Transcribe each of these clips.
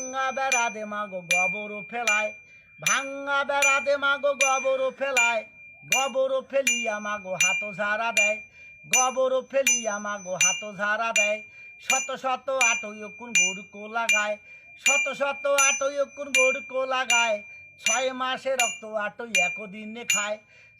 ভাঙ্গা বেড়া দে মাগো গোবর ফেলায়, ভাঙ্গা বেড়া দে মাগো গোবর ফেলায়, গোবর ফেলিয়া মাগো হাত ঝাড়া দেয়, গোবর ফেলিয়া মাগো হাত ঝাড়া দেয়। শত শত আটইকুন গরুকো লাগায়, শত শত আটইকুন গরুকো লাগায়। 6 মাসে রক্ত আটই একদিনে খায়,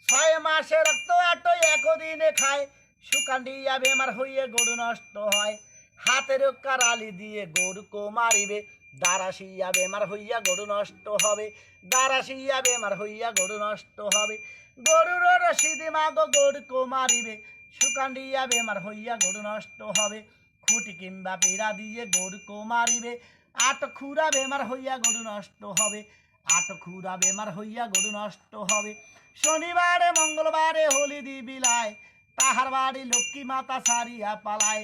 6 মাসে রক্ত আটই একদিনে খায়। সুকান্ডিয়া বেমার হইয়ে গরু নষ্ট হয়, হাতের কারালি দিয়ে গরুকো মারিবে। দারাসিয়া বেমার হইয়া গরু নষ্ট হবে, দারাসিয়া বেমার হইয়া গরু নষ্ট হবে। গরুর রশিদি মাগো গরুকো মারিবে, সুকান্ডিয়া বেমার হইয়া গরু নষ্ট হবে। খুঁটি কিংবা পেড়া দিয়ে গরুকো মারিবে, আট খুরা বেমার হইয়া গরু নষ্ট হবে, আট খুরা বেমার হইয়া গরু নষ্ট হবে। শনিবারে মঙ্গলবারে হলি দি বিলায়, তাহার বাড়ি লক্ষ্মী মাতা সারিয়া পালায়।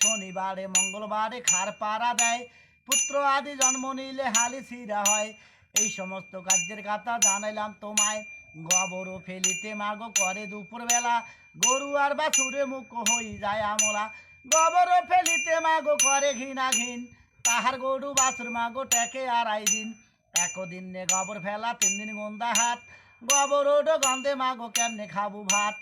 শনিবারে মঙ্গলবারে খার পাড়া দেয়, পুত্র আদি জন্ম নিলে হালি ছিঁড়া হয়। এই সমস্ত কার্যের কথা জানাইলাম তোমায়। গোবর ফেলিতে মাগো করে দুপুরবেলা, গরু আর বাছুরে মুখ হই যায় আমলা। গোবর ফেলিতে মাগো করে ঘৃণা ঘিন, তাহার গরু বাছুর মাগো টেকে 2.5 দিন। একদিন নে গোবর ফেলা 3 দিন গন্ধা হাত, গোবর ওডো গন্ধে মাগো কেমনে খাবো ভাত।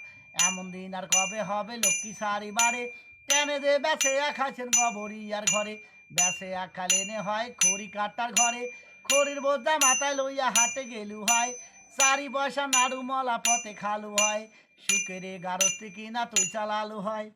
এমন দিন আর কবে হবে লক্ষ্মী সারি বারে, কেনে যে বেছে খাইছেন গোবরিয়ার ঘরে। বেছে খালেনে হয় খড়ি কাটার ঘরে, খড়ির বোঝা মাথায় লইয়া হাটে গেলু হয়। 4 পয়সা নাড়ু মলা পথে খালু হয়, সুকেরে গারস্তি কিনা তুই চালালু হয়।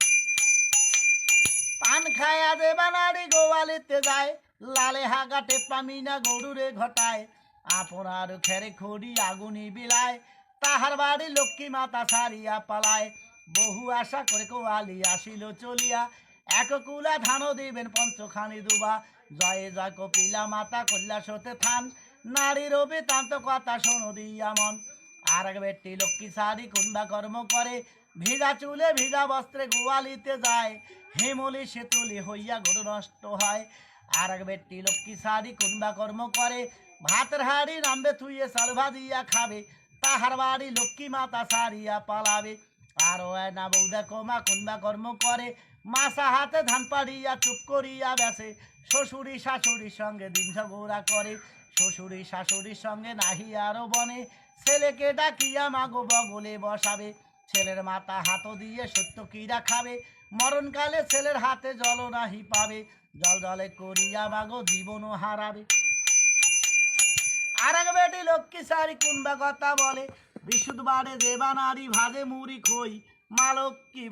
পান খায়া দে বানারি গোয়ালিতে যায়, লালে হাগা টেপা মিনা গরুরে ঘটায়। আপনার খেরে খড়ি আগুনি বিলায়, তাহার বাড়ি লক্ষ্মী মাতা সারিয়া পালায়। বহু আশা করে কোয়ালি আসিল চলিয়া, এক কুলা ধান দিবেন পঞ্চখানি দুবা। জয়ে জয় কপিলা মাতা কৈলাসতে থান, নারীর বেতান্ত কথা শোনো দিয়া মন। আর এক বেটি লক্ষ্মী সারি কুন্ডা কর্ম করে, ভিজা চুলে ভিজা বস্ত্রে গোয়ালিতে যায়। হেমলি সেতুলি হইয়া গরু নষ্ট হয়। আর এক বেটি লক্ষ্মী সারি কুন্ডা কর্ম করে, ভাতের হাড়ি নামবে থুইয়ে চাল ভাজিয়া খাবে। তাহার বাড়ি লক্ষ্মী মাতা সারিয়া পালাবে। আর না বৌদা কমা কুন্ডা কর্ম করে, মাসা হাতে ধান পাড়িয়া চুপ করিয়া বেসে। শ্বশুরি শাশুড়ির সঙ্গে দিন ঝগড়া করে, শ্বশুরি শাশুড়ির সঙ্গে নাহি আরো বনে। ছেলেকে ডাকিয়া মাগো বগলে বসাবে, ছেলের মাথা হাত দিয়ে সত্য কিরা খাবে। মরণকালে ছেলের হাতে জল নাহি পাবে, জল জলে করিয়া মাগো জীবনও হারাবে। আর এক বেটি লক্ষ্মী সারি কুন্ডা কথা বলে, বিশুদ্ধ বাড়ে দেবা নারী ভাজে মুড়ি খই। মা লক্ষ্মী